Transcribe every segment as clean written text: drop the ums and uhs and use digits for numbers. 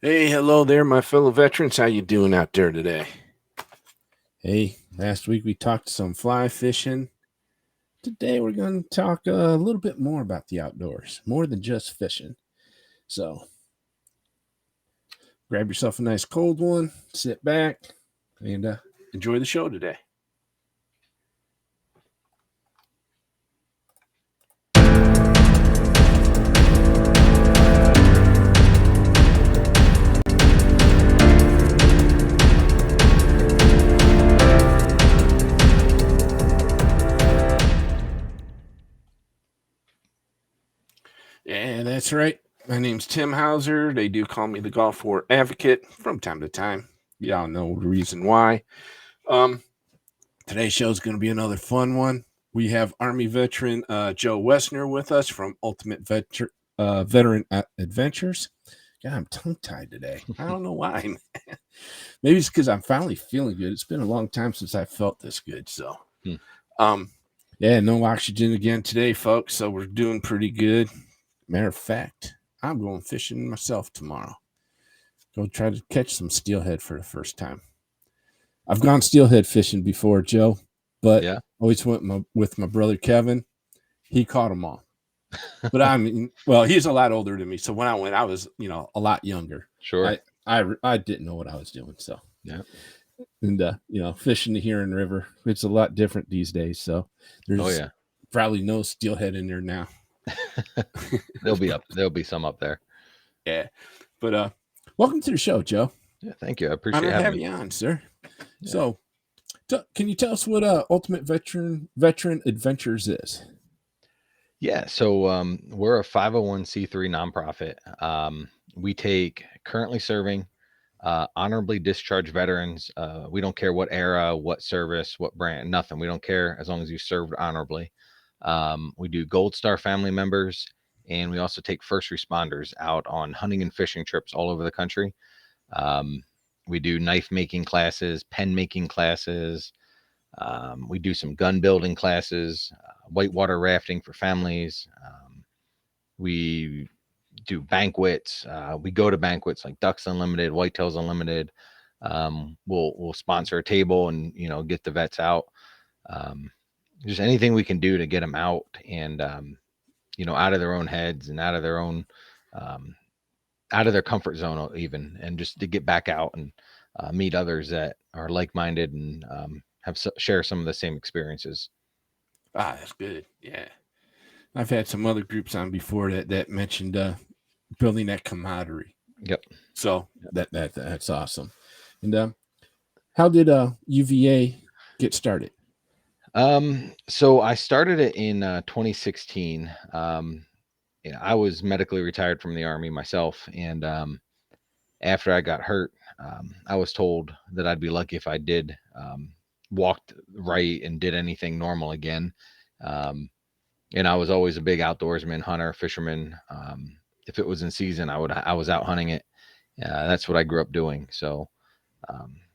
Hey, hello there, my fellow veterans. How you doing out there today? Hey, last week we talked some fly fishing. Today we're going to talk a little bit more about the outdoors, more than just fishing. So grab yourself a nice cold one, sit back, and Enjoy the show today. Yeah, that's right. My name's Tim Hauser. They do call me the Gulf War Advocate from time to time. Y'all know the reason why. Um, Today's show is going to be another fun one. We have Army veteran Joe Wesner with us from Ultimate Veteran Adventures. God, I'm tongue tied today. I don't know why. Maybe it's because I'm finally feeling good. It's been a long time since I felt this good. So, um, yeah, no oxygen again today, folks. So we're doing pretty good. Matter of fact, I'm going fishing myself tomorrow. Go try to catch some steelhead for the first time. I've gone steelhead fishing before, Joe, but always went with my brother Kevin. He caught them all. But I mean, well, he's a lot older than me. So when I went, I was, a lot younger. Sure. I didn't know what I was doing. So, yeah. And, fishing the Huron River, it's a lot different these days. So there's probably no steelhead in there now. There'll be some up there. Yeah. But, welcome to the show, Joe. Yeah. Thank you. I appreciate having you on, sir. Yeah. So, can you tell us what Ultimate Veteran Adventures is? Yeah, so we're a 501c3 nonprofit. We take currently serving honorably discharged veterans. We don't care what era, what service, what brand, nothing. We don't care as long as you served honorably. We do Gold Star family members, and we also take first responders out on hunting and fishing trips all over the country. We do knife making classes, pen making classes. We do some gun building classes, whitewater rafting for families. We do banquets. We go to banquets like Ducks Unlimited, Whitetails Unlimited. We'll sponsor a table and get the vets out. Just anything we can do to get them out and out of their own heads and out of their own out of their comfort zone even, and just to get back out and meet others that are like-minded and share some of the same experiences. That's good. Yeah, I've had some other groups on before that mentioned building that camaraderie. Yep. So that's awesome. And how did UVA get started? So I started it in 2016. I was medically retired from the Army myself, and after I got hurt, I was told that I'd be lucky if I did walked right and did anything normal again. And I was always a big outdoorsman, hunter, fisherman. If it was in season, I was out hunting it. That's what I grew up doing. So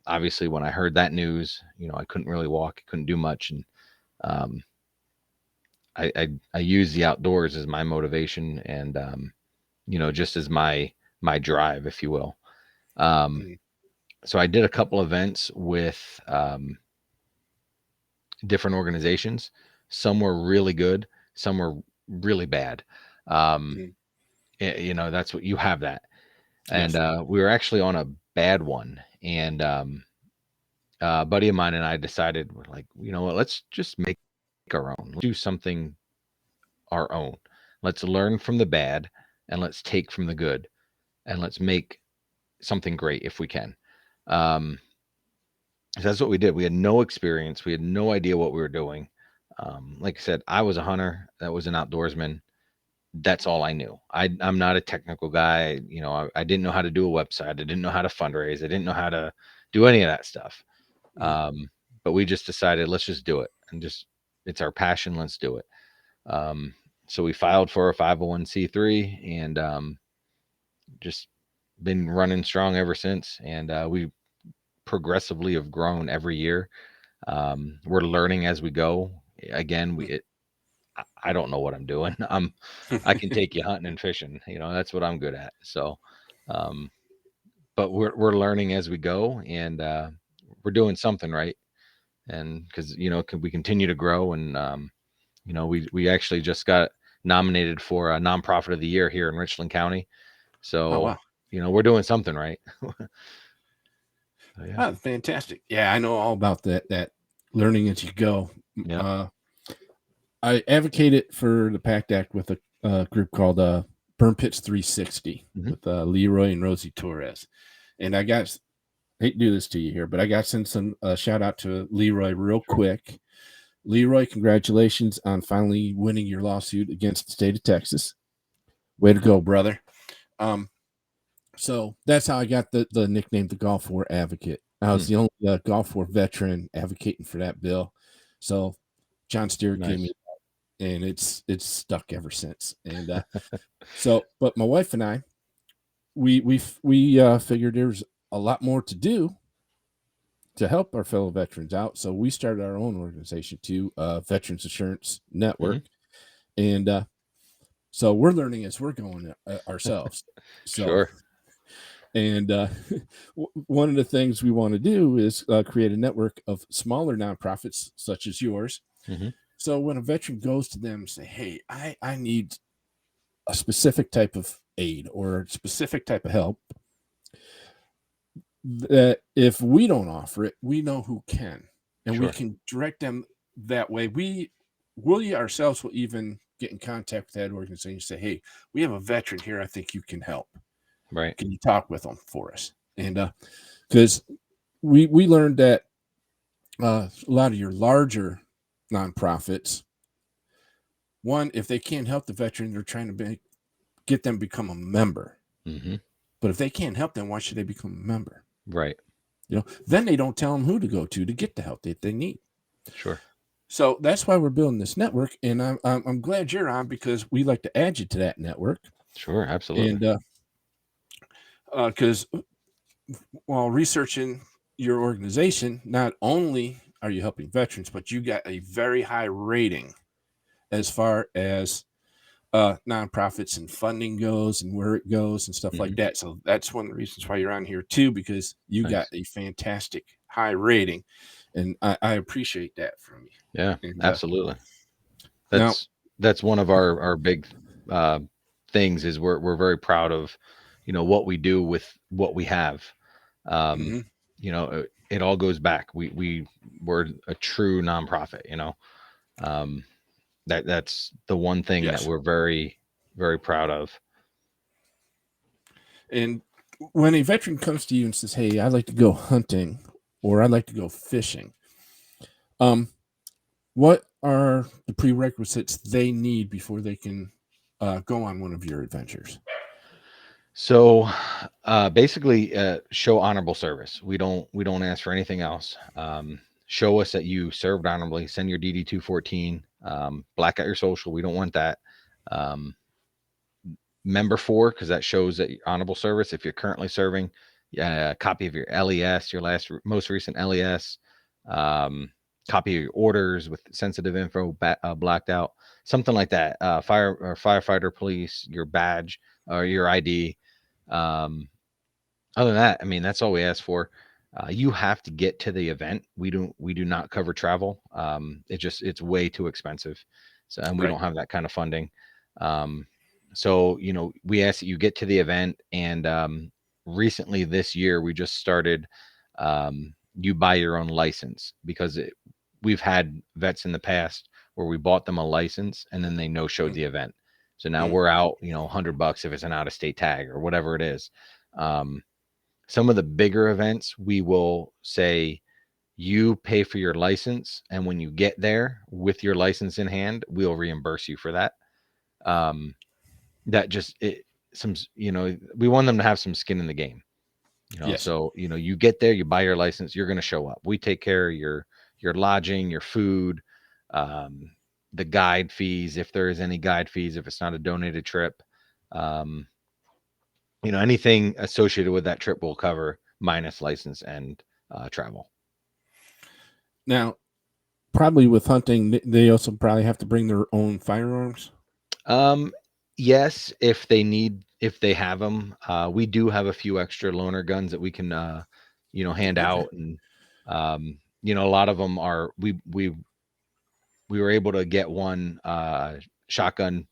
obviously, when I heard that news, I couldn't really walk, couldn't do much, and I use the outdoors as my motivation and just as my drive, if you will. So I did a couple events with different organizations. Some were really good, some were really bad. That's what you have that. And we were actually on a bad one, and a buddy of mine and I decided, we're like, what, let's just make our own. Let's do something our own. Let's learn from the bad and let's take from the good, and let's make something great if we can. So that's what we did. We had no experience. We had no idea what we were doing. Like I said, I was a hunter. That was an outdoorsman. That's all I knew. I'm not a technical guy. I didn't know how to do a website. I didn't know how to fundraise. I didn't know how to do any of that stuff. But we just decided, let's just do it. And it's our passion. Let's do it. So we filed for a 501c3 and just been running strong ever since. And we progressively have grown every year. We're learning as we go. Again, I don't know what I'm doing. I can take you hunting and fishing. That's what I'm good at. So but we're learning as we go, and we're doing something right. And because we continue to grow, and we actually just got nominated for a nonprofit of the year here in Richland County. Oh So wow. we're doing something right. So, yeah. Oh, fantastic. Yeah, I know all about that learning as you go. Yeah. I advocated for the PACT Act with a group called Burn Pits 360 Mhm. with Leroy and Rosie Torres. And I hate to do this to you here, but I got to send some shout out to Leroy real quick. Leroy, congratulations on finally winning your lawsuit against the state of Texas. Way to go, brother. So that's how I got the nickname the Gulf War Advocate. I was the only Gulf War veteran advocating for that bill. So John Stewart gave me, Nice. and it's stuck ever since. And but my wife and I, we figured there's a lot more to do to help our fellow veterans out. So we started our own organization too, Veterans Assurance Network, and so we're learning as we're going ourselves. So, Sure. and one of the things we want to do is create a network of smaller nonprofits such as yours. Mhm. So when a veteran goes to them and say, "Hey, I need a specific type of aid or a specific type of help," that if we don't offer it, we know who can, and we Sure. can direct them that way. We ourselves will even get in contact with that organization and say, "Hey, we have a veteran here. I think you can help. Right. Can you talk with them for us?" And because we learned that a lot of your larger nonprofits, one, if they can't help the veteran, they're trying to get them to become a member. Hmm. But if they can't help them, why should they become a member? Right. Then they don't tell them who to go to get the help that they need. Sure. So that's why we're building this network, and I'm glad you're on because we like to add you to that network. Sure. Absolutely. And because while researching your organization, not only are you helping veterans, but you got a very high rating as far as nonprofits and funding goes and where it goes and stuff like Hmm. that. So that's one of the reasons why you're on here too, because you got Nice. a fantastic high rating, and I appreciate that from you. Yeah. And Absolutely. now, That's one of our big uh, things is we're very proud of what we do with what we have. Um, mhm, it all goes back. We're a true nonprofit. Um, that's the one thing that yes, we're very very proud of. and when a veteran comes to you and says, "Hey, I'd like to go hunting," or "I'd like to go fishing," um, what are the prerequisites they need before they can go on one of your adventures? So basically, show honorable service. We don't ask for anything else. Show us that you served honorably. Send your DD 214. Black out your social. We don't want that. Um, member for, because that shows that honorable service. If you're currently serving, a copy of your LES, your most recent LES, um, copy of your orders with sensitive info blacked out, something like that. Fire or firefighter, police, your badge or your ID. Um, Other than that, I mean, that's all we ask for. You have to get to the event. We do not cover travel. It's way too expensive. So, and we Right. don't have that kind of funding. Um, so, we ask that you get to the event. And recently this year, we just started, you buy your own license because we've had vets in the past where we bought them a license and then they no showed the event. So now Mm-hmm. we're out, $100 if it's an out of state tag or whatever it is. Um, some of the bigger events, we will say you pay for your license, and when you get there with your license in hand, we'll reimburse you for that. Um, that just it some we want them to have some skin in the game. Yes. So you get there, you buy your license, you're going to show up. We take care of your lodging, your food, um, the guide fees if there is any guide fees if it's not a donated trip. Um, anything associated with that trip will cover minus license and travel. Now, probably with hunting, they also probably have to bring their own firearms. Um, Yes, if they have them, we do have a few extra loaner guns that we can, hand Okay. out, and a lot of them are we were able to get one shotgun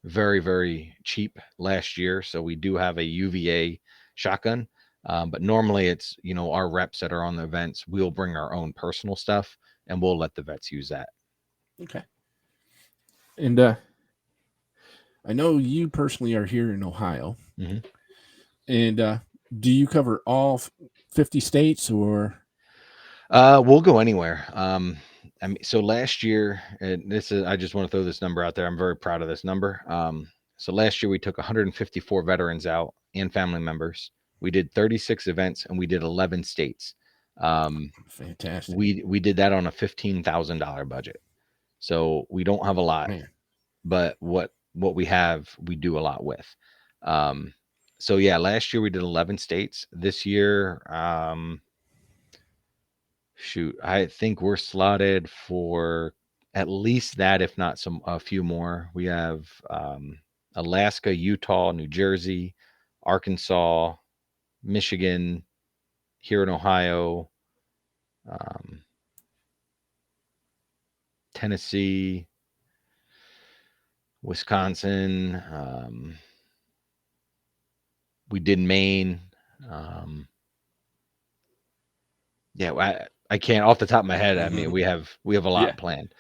very, very cheap last year, so we do have a UVA shotgun. But normally it's our reps that are on the events. We'll bring our own personal stuff, and we'll let the vets use that. Okay. And I know you personally are here in Ohio. hmm And do you cover all 50 states or? We'll go anywhere. I mean, so last year, and I just want to throw this number out there. I'm very proud of this number. So last year we took 154 veterans out and family members. We did 36 events and we did 11 states. Um, Fantastic. we did that on a $15,000 budget. So we don't have a lot, Man. but what we have, we do a lot with. Um, so yeah, last year we did 11 states. This year, shoot, I think we're slotted for at least that, if not a few more. We have Alaska, Utah, New Jersey, Arkansas, Michigan, here in Ohio, um, Tennessee, Wisconsin. We did Maine. Um, yeah, I can't off the top of my head. I mean, we have a lot Yeah. planned.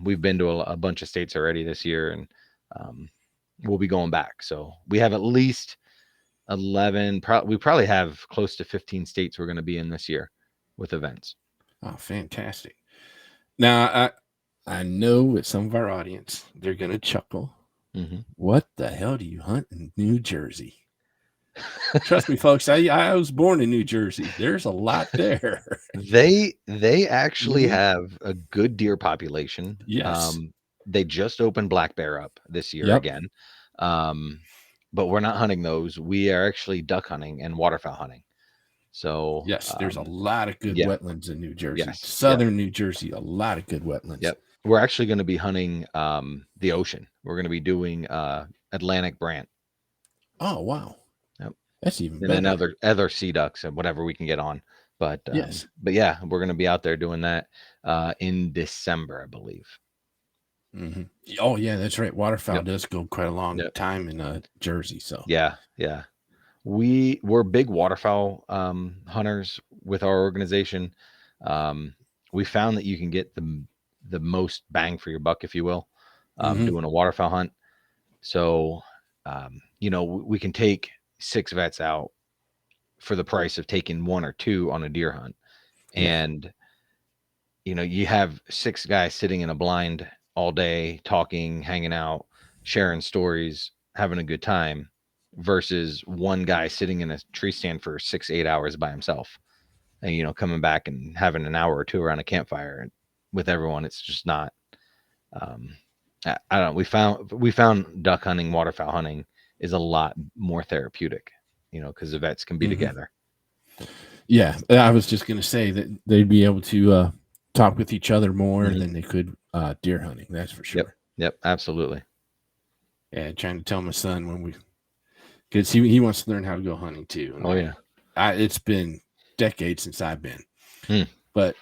We've been to a bunch of states already this year, and um, we'll be going back. So we have at least 11. We probably have close to 15 states we're going to be in this year with events. Oh, fantastic. Now, I know with some of our audience, they're going to chuckle. hmm What the hell do you hunt in New Jersey? Trust me, folks. I was born in New Jersey. There's a lot there. They actually Mhm. have a good deer population. Yes. They just opened black bear up this year Yep. again. Um, but we're not hunting those. We are actually duck hunting and waterfowl hunting. So, Yes. There's a lot of good yeah, wetlands in New Jersey. yes, yep, Southern New Jersey, a lot of good wetlands. yep. We're actually going to be hunting the ocean. We're going to be doing Atlantic brant. Oh, wow. Yep. That's even And then better. other sea ducks and whatever we can get on. Yes. But yeah, we're going to be out there doing that in December, I believe. hmm Oh, yeah, that's right. Waterfowl Yep. does go quite a long Yep. time in Jersey. So, Yeah. Yeah. We're big waterfowl hunters with our organization. Um, we found that you can get the most bang for your buck, if you will, hmm doing a waterfowl hunt. So, we can take 6 vets out for the price of taking 1 or 2 on a deer hunt. yeah. And, you have 6 guys sitting in a blind all day, talking, hanging out, sharing stories, having a good time versus one guy sitting in a tree stand for 6, 8 hours by himself and, coming back and having an hour or 2 around a campfire with everyone. It's just not, um, I don't know. We found duck hunting, waterfowl hunting is a lot more therapeutic, because the vets can be hmm together. Yeah. I was just going to say that they'd be able to talk with each other more Mhm. than they could deer hunting. That's for Yep. sure. Yep. Absolutely. Yeah. Trying to tell my son because he wants to learn how to go hunting too. And Oh yeah. it's been decades since I've been, Hmm. but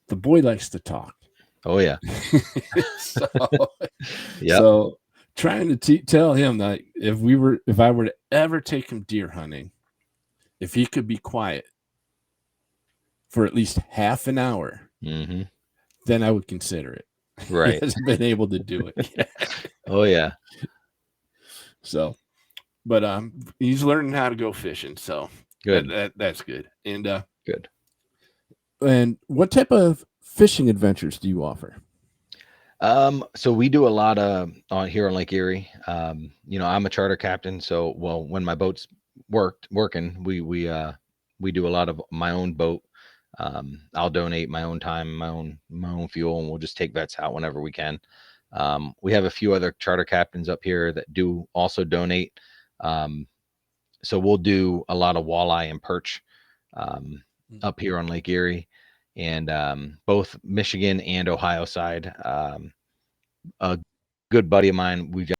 the boy likes to talk. Oh yeah. so, Yep. so trying to tell him that if I were to ever take him deer hunting, if he could be quiet for at least half an hour, hmm then I would consider it. He Right. hasn't been able to do it yet. Oh yeah. So, but he's learning how to go fishing, so Good. that's good. Good. And what type of fishing adventures do you offer? So we do a lot of on here on Lake Erie. I'm a charter captain, so when my boat's working, we do a lot of my own boat. I'll donate my own time, my own fuel, and we'll just take vets out whenever we can. We have a few other charter captains up here that do also donate. Um, so we'll do a lot of walleye and perch up here on Lake Erie, and both Michigan and Ohio side. A good buddy of mine, we've got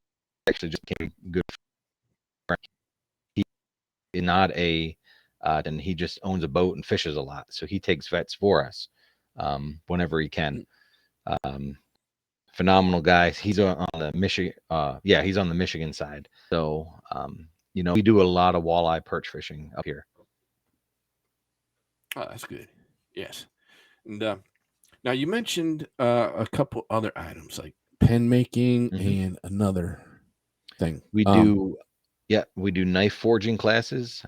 actually just became good friend. He is not and he just owns a boat and fishes a lot, so he takes vets for us whenever he can. Um, Phenomenal guys. He's on the Michigan. He's on the Michigan side. So we do a lot of walleye perch fishing up here. Oh, that's good. Yes. And now you mentioned a couple other items like Pen making Mhm. and another thing. We do, we do knife forging classes.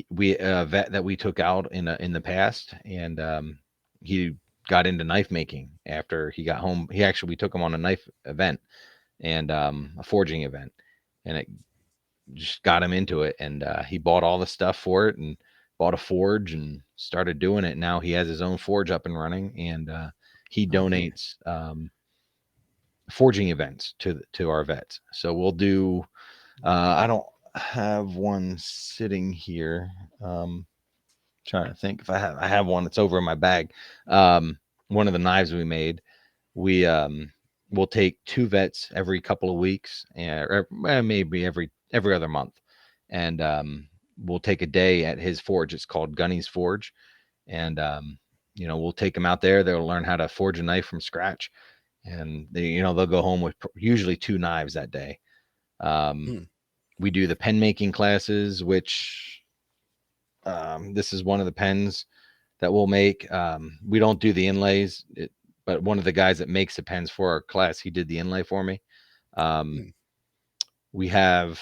We a vet that we took out in the past, and he got into knife making after he got home. We took him on a knife event and a forging event, and it just got him into it. And he bought all the stuff for it and bought a forge and started doing it. Now he has his own forge up and running, and he donates forging events to our vets. So we'll do. I don't have one sitting here. Trying to think if I have one that's over in my bag. One of the knives we made, we'll take 2 vets every couple of weeks, or maybe every other month, and we'll take a day at his forge. It's called Gunny's Forge, and we'll take them out there. They'll learn how to forge a knife from scratch, and they'll go home with usually 2 knives that day. We do the pen making classes, which this is one of the pens that we'll make. We don't do the inlays, but one of the guys that makes the pens for our class, he did the inlay for me. We have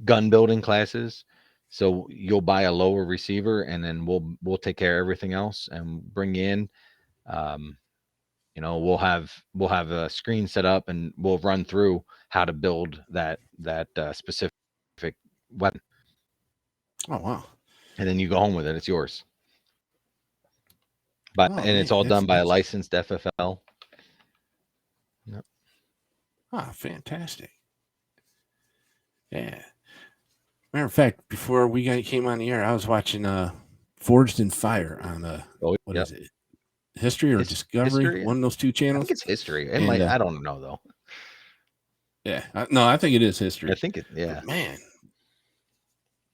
gun building classes. So you'll buy a lower receiver, and then we'll take care of everything else and bring in. We'll have a screen set up, and we'll run through how to build that specific weapon. Oh wow! And then you go home with it. It's yours. But Oh, and it's man, all that's done by a nice. licensed FFL. Yep. Fantastic. Yeah. Matter of fact, before came on the air, I was watching Forged in Fire on what Yep. is it? History or Discovery? History. One of those 2 I channels. think it's history. It And might. I don't know though. yeah, no, I think it is I History. think it. Yeah. But man,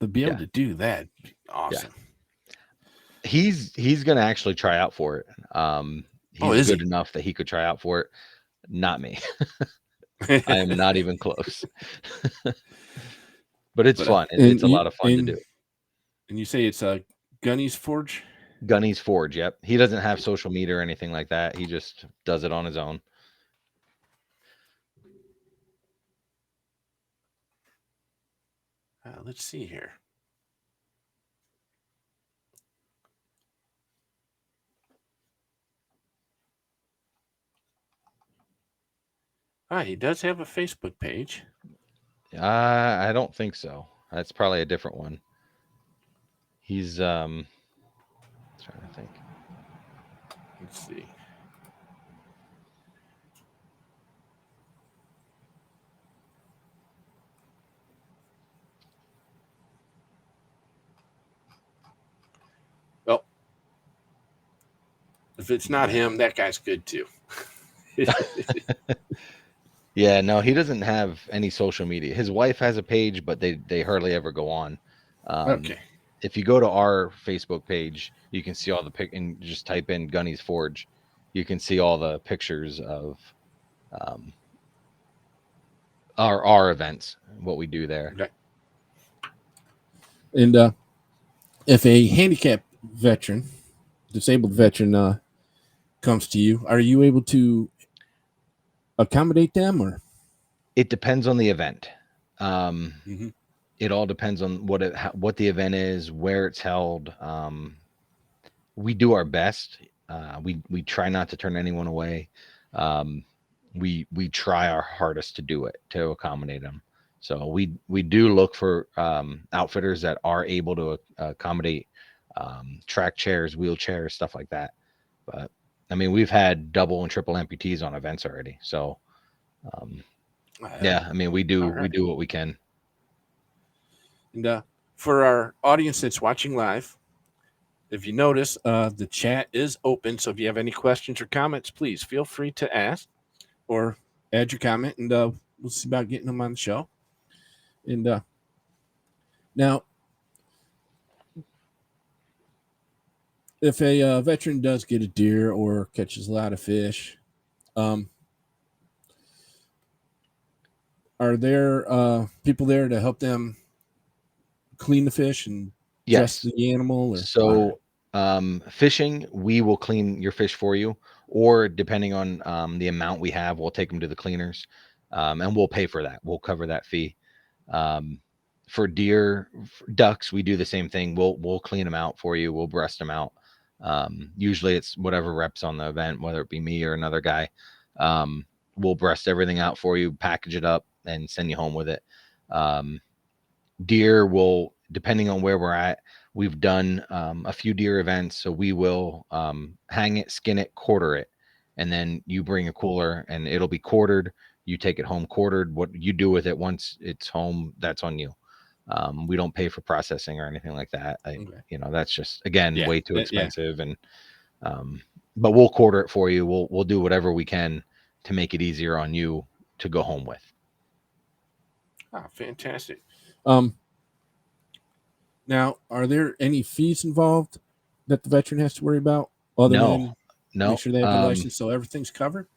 to be able to do that, awesome. He's gonna actually try out for it. He's Is good he? enough that he could try out for it. Not me. I am not even close. But it's fun. It's a lot of fun to do. And you say it's Gunny's Forge? Gunny's Forge. Yep. He doesn't have social media or anything like that. He just does it on his own. Let's see here. He does have a Facebook page. I don't think so. That's probably a different one. He's trying to think. Let's see. Well, if it's not him, that guy's good too. Yeah, no, he doesn't have any social media. His wife has a page, but they hardly ever go on. Okay. If you go to our Facebook page, you can see all the and just type in Gunny's Forge. You can see all the pictures of our events, what we do there. Okay. And if a handicapped veteran, disabled veteran, comes to you, are you able to accommodate them, or? It depends on the event. It all depends on what the event is, where it's held. We do our best. We try not to turn anyone away. We try our hardest to do it, to accommodate them. So we do look for outfitters that are able to accommodate track chairs, wheelchairs, stuff like that. But I mean, we've had double and triple amputees on events already. So I mean, we do what we can. And for our audience that's watching live, if you notice, the chat is open. So if you have any questions or comments, please feel free to ask. Or add your comment, and we'll see about getting them on the show. And now, if a veteran does get a deer or catches a lot of fish, are there people there to help them clean the fish and dress Yes. the animal? Or, So, fishing, we will clean your fish for you, or depending on the amount we have, we'll take them to the cleaners, and we'll pay for that. We'll cover that fee. For deer, ducks, we do the same thing. We'll clean them out for you. We'll breast them out. Usually, it's whatever reps on the event, whether it be me or another guy. We'll breast everything out for you, package it up, and send you home with it. Deer will, depending on where we're at, we've done a few deer events, so we will hang it, skin it, quarter it, and then you bring a cooler and it'll be quartered. You take it home quartered. What you do with it once it's home, that's on you. We don't pay for processing or anything like that. That's just, again, way too expensive. And but we'll quarter it for you. We'll do whatever we can to make it easier on you to go home with. Oh, fantastic. Now, are there any fees involved that the veteran has to worry about other than make sure they have a license, so everything's covered?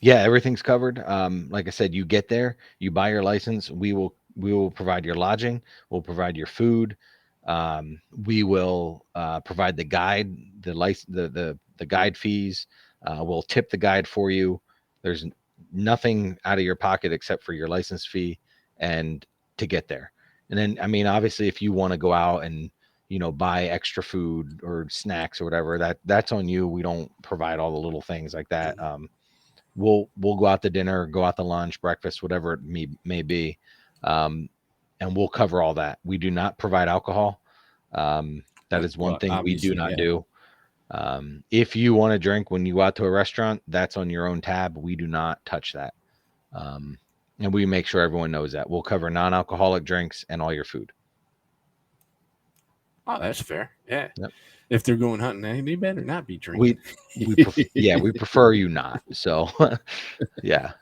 Yeah, everything's covered. Like I said, you get there, you buy your license. We will provide your lodging. We'll provide your food. We will provide the guide, the guide fees. We'll tip the guide for you. There's nothing out of your pocket except for your license fee and to get there. And then, I mean, obviously, if you want to go out and buy extra food or snacks or whatever, that's on you. We don't provide all the little things like that. We'll go out to dinner, go out to lunch, breakfast, whatever it may be, and we'll cover all that. We do not provide alcohol. That is one thing we do not do. If you want to drink when you go out to a restaurant, that's on your own tab. We do not touch that. And we make sure everyone knows that. We'll cover non-alcoholic drinks and all your food. Oh, that's fair. Yeah. Yep. If they're going hunting, they better not be drinking. We prefer you not. So, yeah.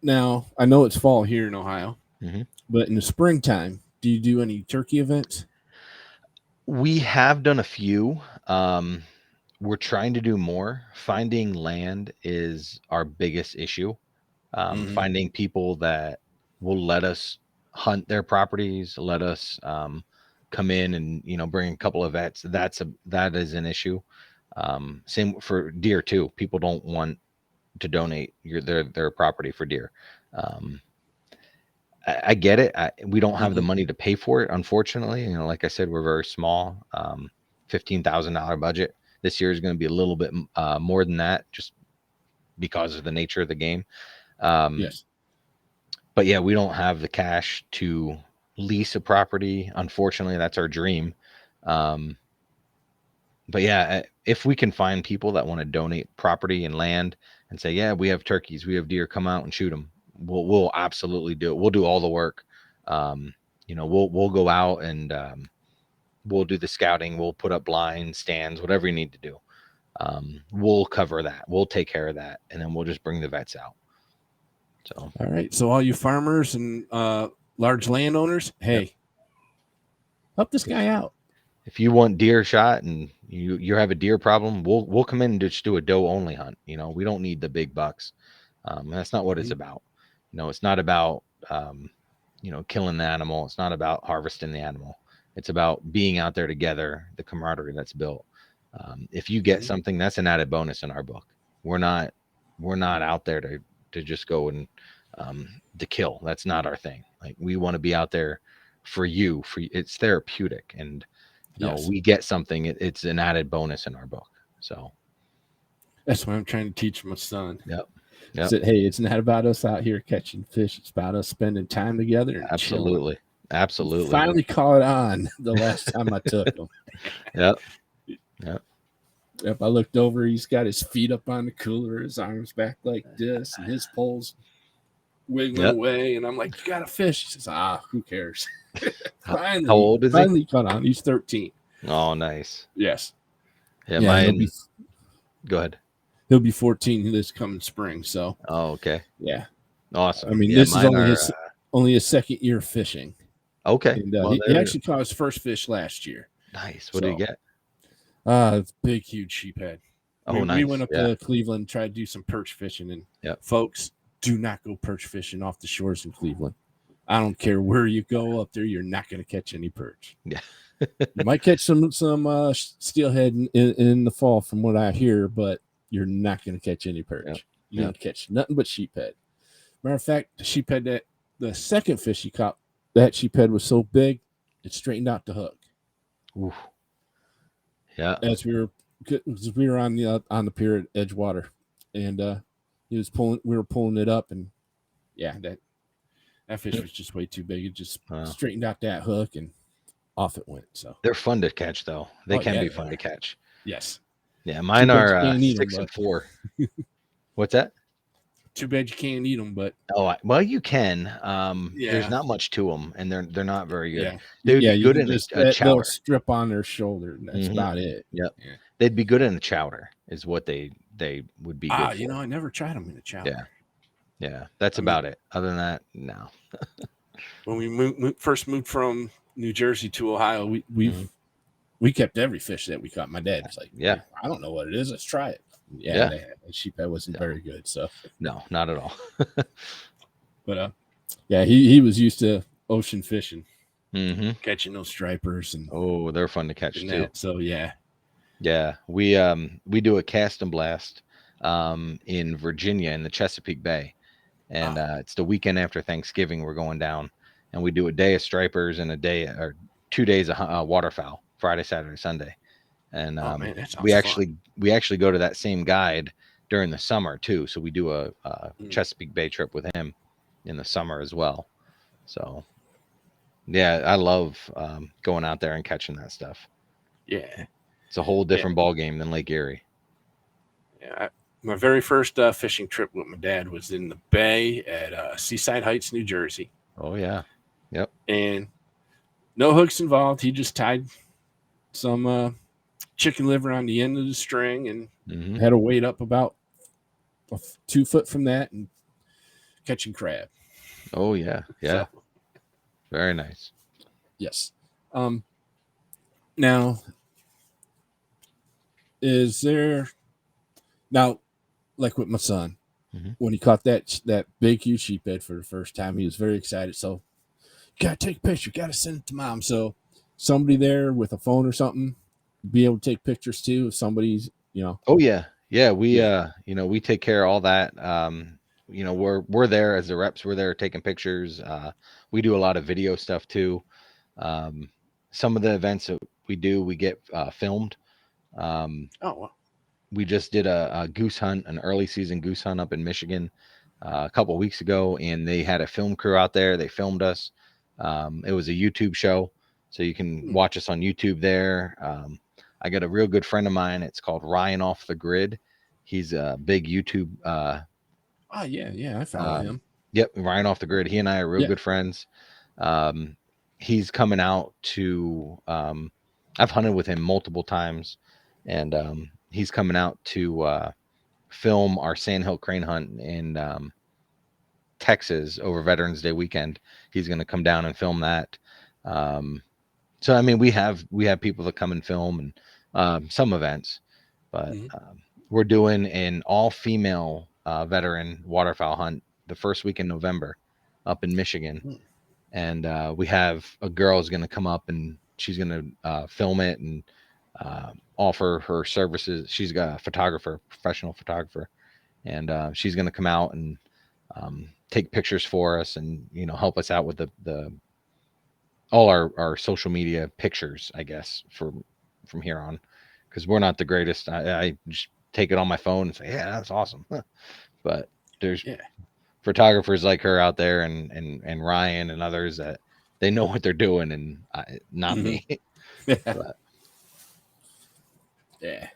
Now, I know it's fall here in Ohio, mm-hmm. but in the springtime, do you do any turkey events? We have done a few. We're trying to do more. Finding land is our biggest issue. Finding people that will let us hunt their properties, let us come in and bring a couple of vets. That is an issue. Same for deer too. People don't want to donate their property for deer. I get it. We don't have the money to pay for it, unfortunately. Like I said, we're very small. $15,000 budget. This year is going to be a little bit more than that, just because of the nature of the game. Yes. But yeah, we don't have the cash to lease a property. Unfortunately, that's our dream. But yeah, if we can find people that want to donate property and land and say, yeah, we have turkeys, we have deer, come out and shoot them, we'll absolutely do it. We'll do all the work. We'll go out and we'll do the scouting. We'll put up blinds, stands, whatever you need to do. We'll cover that. We'll take care of that, and then we'll just bring the vets out. So, all right. So all you farmers and large landowners, hey, help this guy out. If you want deer shot and you have a deer problem, we'll come in and just do a doe only hunt. We don't need the big bucks. That's not what it's about. It's not about killing the animal. It's not about harvesting the animal. It's about being out there together, the camaraderie that's built. If you get something, that's an added bonus in our book. We're not out there to just go and to kill. That's not our thing. Like, we want to be out there for you. It's therapeutic, and we get something. It's an added bonus in our book. So that's what I'm trying to teach my son. Yep. Said, hey, it's not about us out here catching fish. It's about us spending time together. And absolutely. Chilling. Absolutely. Finally caught on the last time I took him. Yep. I looked over. He's got his feet up on the cooler, his arms back like this, and his pole's wiggling away. And I'm like, you got a fish? He says, who cares? Finally, how old is he? Finally caught on. He's 13. Oh, nice. Yes. Yeah, Go ahead. He'll be 14 this coming spring. So Oh, okay. yeah, I Awesome. mean, Yeah, this is mine only are his second year fishing, okay. and Well, he they're actually caught his first fish last year. nice. What do you So get? big, huge sheephead. Oh, We went nice. up Yeah. to Cleveland, tried to do some perch fishing, and Yep. folks, do not go perch fishing off the shores in Cleveland. I don't care where you go up there, you're not going to catch any perch. Yeah. You might catch some steelhead in the fall, from what I hear, but you're not going to catch any perch. Yep. You're going to catch nothing but sheephead. Matter of fact, the second fish he caught, that sheephead was so big, it straightened out the hook. Oof. Yeah. As we were on the pier at Edgewater, and we were pulling it up, and yeah, that fish was just way too big. It just straightened out that hook, and off it went. So they're fun to catch, though. They can yeah, be fun to catch. Yes. Yeah, mine are 6 them, and 4. What's that? Too bad you can't eat them, but Well, you can. There's yeah, not much to them, and they're not very good. yeah, They would yeah. be You good can in just a they'll chowder. strip on their shoulder. And that's about it. Yep. Yeah. They'd be good in a chowder, is what they would be good for. I never tried them in a chowder. Yeah. That's about it. Other than that, no. When we first moved from New Jersey to Ohio, we kept every fish that we caught. My dad was like, Yeah. I don't know what it is. Let's try it. Yeah. The sheephead wasn't very good. So no, not at all. But yeah, he was used to ocean fishing, catching those stripers, and they're fun to catch too. So yeah, we do a cast and blast in Virginia in the Chesapeake Bay, and it's the weekend after Thanksgiving. We're going down, and we do a day of stripers and 2 days of waterfowl, Friday, Saturday, Sunday. And man, that sounds we fun. actually go to that same guide during the summer too. So we do a Chesapeake Bay trip with him in the summer as well. So yeah, I love going out there and catching that stuff. Yeah, it's a whole different ball game than Lake Erie. Yeah, my very first fishing trip with my dad was in the bay at Seaside Heights, New Jersey. Oh yeah, yep. And no hooks involved. He just tied some chicken liver on the end of the string and had a weight up about 2 foot from that and catching crab. Oh yeah, yeah. So, very nice. Yes. Now, is there like with my son, when he caught that big huge sheephead for the first time, he was very excited. So, gotta take a picture, gotta send it to mom. So, somebody there with a phone or something be able to take pictures too if somebody's, Oh yeah, we we take care of all that. We're there as the reps. We're there taking pictures. We do a lot of video stuff too. Some of the events that we do, we get filmed. We just did a goose hunt, an early season goose hunt up in Michigan a couple of weeks ago, and they had a film crew out there. They filmed us. It was a YouTube show, so you can watch us on YouTube there. I got a real good friend of mine. It's called Ryan Off the Grid. He's a big YouTube. I follow him. Yep, Ryan Off the Grid. He and I are real good friends. He's coming out to. I've hunted with him multiple times, and he's coming out to film our Sandhill crane hunt in Texas over Veterans Day weekend. He's going to come down and film that. So I mean, we have people that come and film and some events, but we're doing an all-female veteran waterfowl hunt the first week in November up in Michigan, and we have a girl who's going to come up and she's going to film it and offer her services. She's got a professional photographer, and she's going to come out and take pictures for us and help us out with the all our social media pictures, I guess, from here on, because we're not the greatest. I just take it on my phone and say, yeah, that's awesome. But there's photographers like her out there and Ryan and others that they know what they're doing, and not me. But,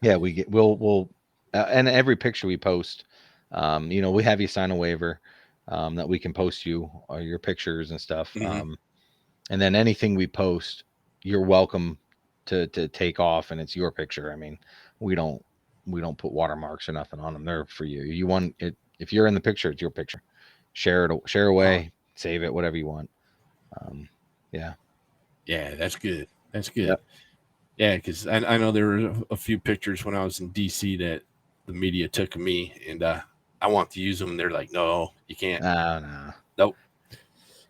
we'll and every picture we post, we have you sign a waiver that we can post you your pictures and stuff. And then anything we post, you're welcome to take off, and it's your picture. I mean, we don't put watermarks or nothing on them. They're for you. You want it, if you're in the picture, it's your picture. Share away, save it, whatever you want. Yeah. Yeah, that's good. That's good. Yep. Yeah, because I know there were a few pictures when I was in DC that the media took of me, and I want to use them. They're like, no, you can't. No. Nope.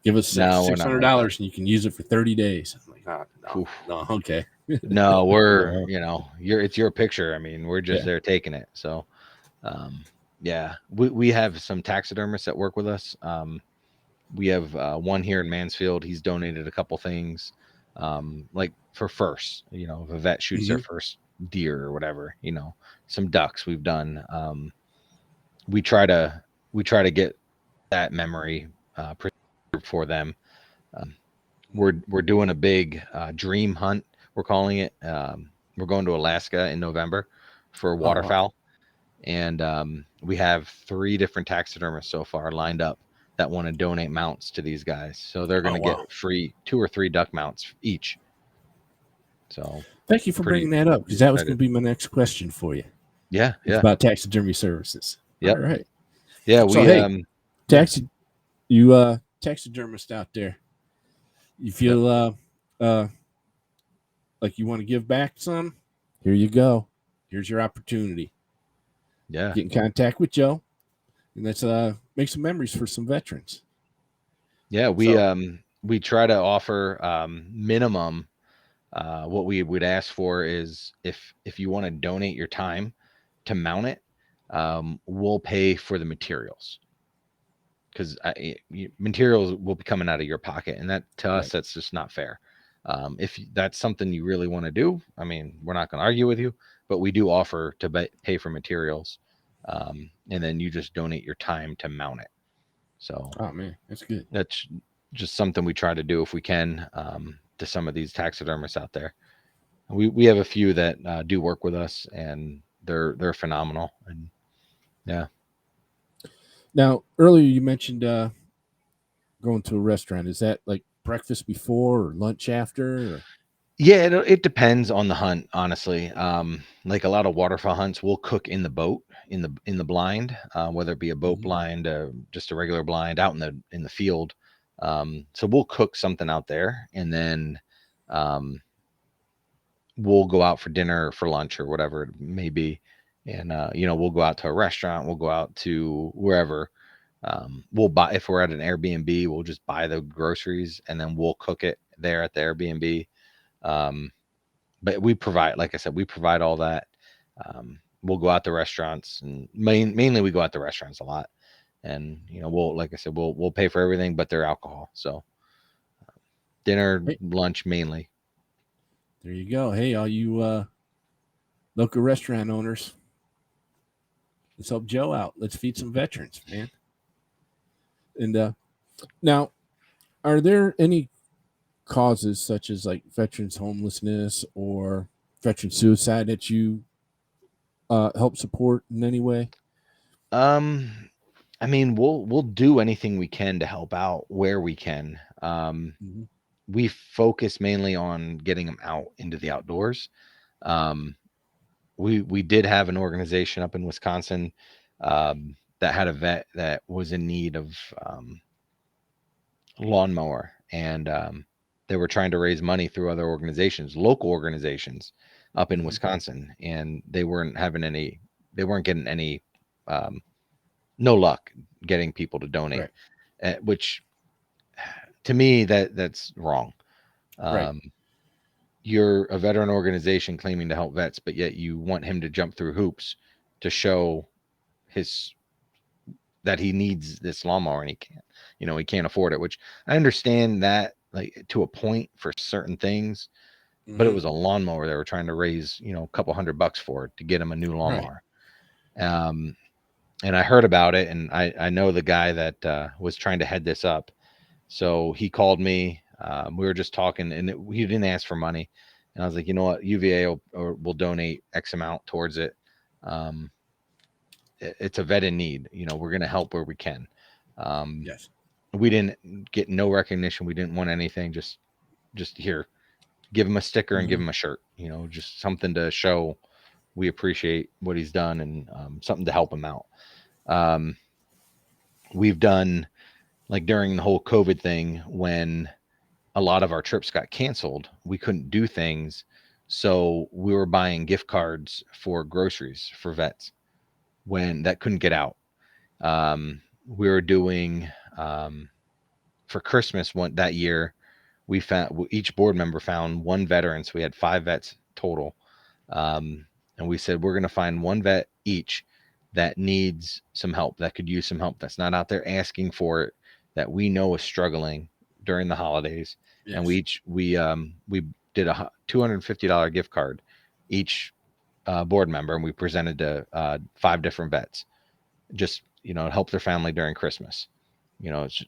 Give us No, we're not like that. $600 and you can use it for 30 days. I'm like, no, Oof. no, okay. No, we're, No. it's your picture. I mean, we're just Yeah. there taking it. So, yeah, we have some taxidermists that work with us. We have one here in Mansfield. He's donated a couple things, like for first, if a vet shoots their first deer or whatever, some ducks we've done. We try to get that memory preserved for them. We're doing a big dream hunt. We're calling it. We're going to Alaska in November for Oh, wow. waterfowl, and we have 3 different taxidermists so far lined up that want to donate mounts to these guys. So they're going to wow. get free 2 or 3 duck mounts each. So Thank you for bringing that up, because that was going to be my next question for you. Yeah. It's about taxidermy services. Yep. All right. Yeah. So, hey, you taxidermist out there, you feel like you want to give back some? Here you go. Here's your opportunity. Yeah. Get in contact with Joe, and let's make some memories for some veterans. Yeah, we try to offer minimum. What we would ask for is if you want to donate your time to mount it, we'll pay for the materials, because materials will be coming out of your pocket, and that to us that's just not fair. If that's something you really want to do, I mean, we're not going to argue with you, but we do offer to pay for materials, and then you just donate your time to mount it. So, oh man, that's good. That's just something we try to do if we can, to some of these taxidermists out there. We have a few that do work with us, and they're phenomenal. And yeah. Now, earlier you mentioned going to a restaurant. Is that like breakfast before or lunch after? Or? Yeah, it depends on the hunt, honestly. Like a lot of waterfowl hunts, we'll cook in the boat, in the blind, whether it be a boat blind, just a regular blind out in the field. So we'll cook something out there, and then we'll go out for dinner or for lunch or whatever it may be. And we'll go out to a restaurant, we'll go out to wherever. We'll buy, if we're at an Airbnb, we'll just buy the groceries and then we'll cook it there at the Airbnb. But we provide, like I said, we provide all that. We'll go out to restaurants, and mainly we go out to restaurants a lot. And we'll, like I said, we'll pay for everything but their alcohol. So dinner, lunch mainly. There you go. Hey, all you local restaurant owners, let's help Joe out. Let's feed some veterans, man. And now, are there any causes such as like veterans homelessness or veteran suicide that you help support in any way? I mean, we'll do anything we can to help out where we can. We focus mainly on getting them out into the outdoors. We did have an organization up in Wisconsin that had a vet that was in need of lawnmower, and they were trying to raise money through other organizations, local organizations up in Wisconsin, and they weren't getting any no luck getting people to donate, which to me that's wrong. You're a veteran organization claiming to help vets, but yet you want him to jump through hoops to show that he needs this lawnmower, and he can't afford it, which I understand that, like, to a point for certain things, but it was a lawnmower they were trying to raise, a couple $100 for to get him a new lawnmower. And I heard about it, and I know the guy that was trying to head this up. So he called me. We were just talking, and he didn't ask for money. And I was like, you know what, UVA will donate X amount towards it. It's a vet in need. We're going to help where we can. Yes. We didn't get no recognition. We didn't want anything. Just here, give him a sticker and give him a shirt. Just something to show we appreciate what he's done, and something to help him out. Um, we've done, like, during the whole COVID thing, when a lot of our trips got canceled, we couldn't do things. So we were buying gift cards for groceries for vets when that couldn't get out. We were doing, for Christmas one that year, we found, each board member found one veteran. So we had 5 vets total. And we said, we're going to find one vet each that needs some help, that could use some help, that's not out there asking for it, that we know is struggling during the holidays. Yes. And we did a $250 gift card each board member, and we presented to 5 different vets, just, help their family during Christmas. It's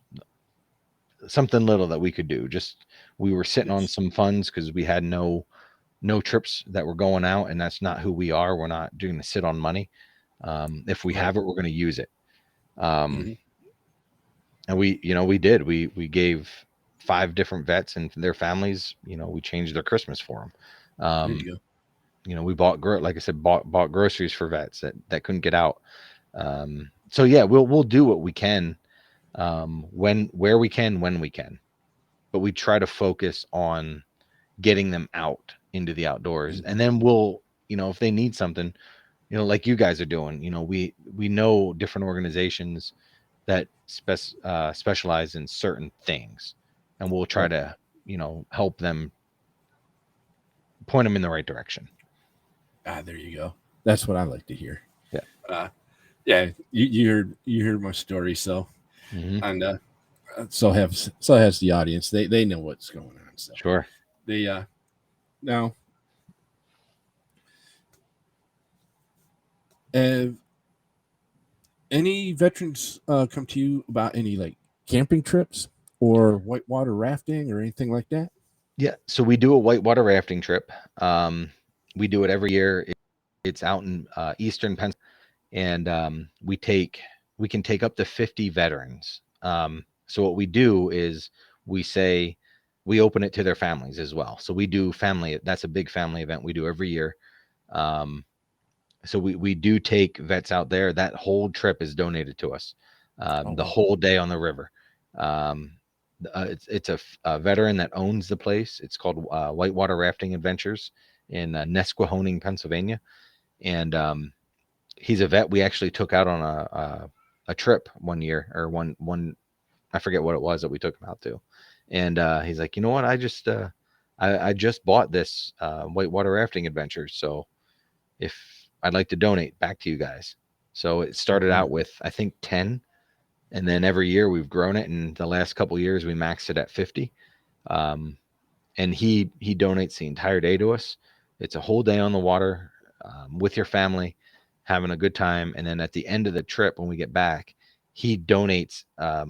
something little that we could do. Just, we were sitting on some funds because we had no trips that were going out, and that's not who we are. We're not doing to sit on money. If we have it, we're going to use it. And we did. We gave 5 different vets and their families. We changed their Christmas for them. There you go. We bought, like I said, bought groceries for vets that couldn't get out. So yeah, we'll do what we can, where we can, when we can, but we try to focus on getting them out into the outdoors. And then we'll, if they need something, like you guys are doing, we know different organizations that specialize in certain things, and we'll try to, help them, point them in the right direction. There you go. That's what I like to hear. Yeah. Yeah. You heard my story. So, and so has the audience. They know what's going on. So Sure. they now, any veterans come to you about any like camping trips or whitewater rafting or anything like that? Yeah. So we do a whitewater rafting trip. We do it every year. It's out in eastern Pennsylvania, and we can take up to 50 veterans. So what we do is we open it to their families as well. So we do family. That's a big family event we do every year. So we do take vets out there. That whole trip is donated to us. The whole day on the river. It's a veteran that owns the place. It's called Whitewater Rafting Adventures in Nesquehoning, Pennsylvania, and he's a vet we actually took out on a trip one year, or one I forget what it was that we took him out to, and he's like, you know what, I just bought this Whitewater Rafting Adventures, so if I'd like to donate back to you guys. So it started out with, I think, 10. And then every year we've grown it. And the last couple of years we maxed it at 50. And he donates the entire day to us. It's a whole day on the water with your family, having a good time. And then at the end of the trip, when we get back, he donates